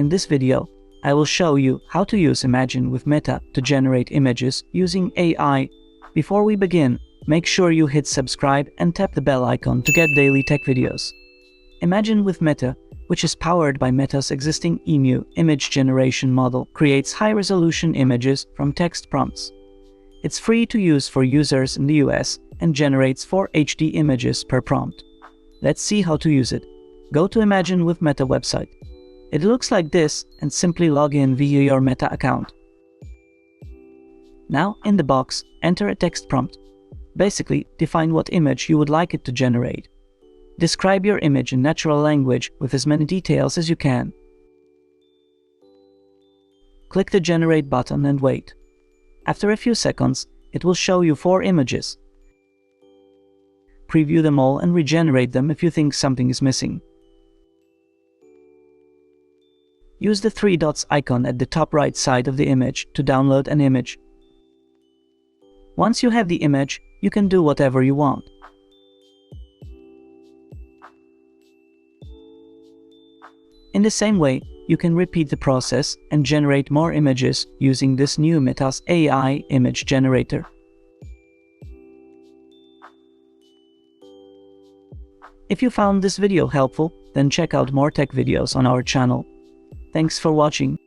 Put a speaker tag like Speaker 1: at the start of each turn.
Speaker 1: In this video, I will show you how to use Imagine with Meta to generate images using AI. Before we begin, make sure you hit subscribe and tap the bell icon to get daily tech videos. Imagine with Meta, which is powered by Meta's existing EMU image generation model, creates high-resolution images from text prompts. It's free to use for users in the US and generates 4 HD images per prompt. Let's see how to use it. Go to Imagine with Meta website. It looks like this, and simply log in via your Meta account. Now, in the box, enter a text prompt. Basically, define what image you would like it to generate. Describe your image in natural language with as many details as you can. Click the Generate button and wait. After a few seconds, it will show you 4 images. Preview them all and regenerate them if you think something is missing. Use the 3 dots icon at the top right side of the image to download an image. Once you have the image, you can do whatever you want. In the same way, you can repeat the process and generate more images using this new Meta's AI image generator. If you found this video helpful, then check out more tech videos on our channel. Thanks for watching.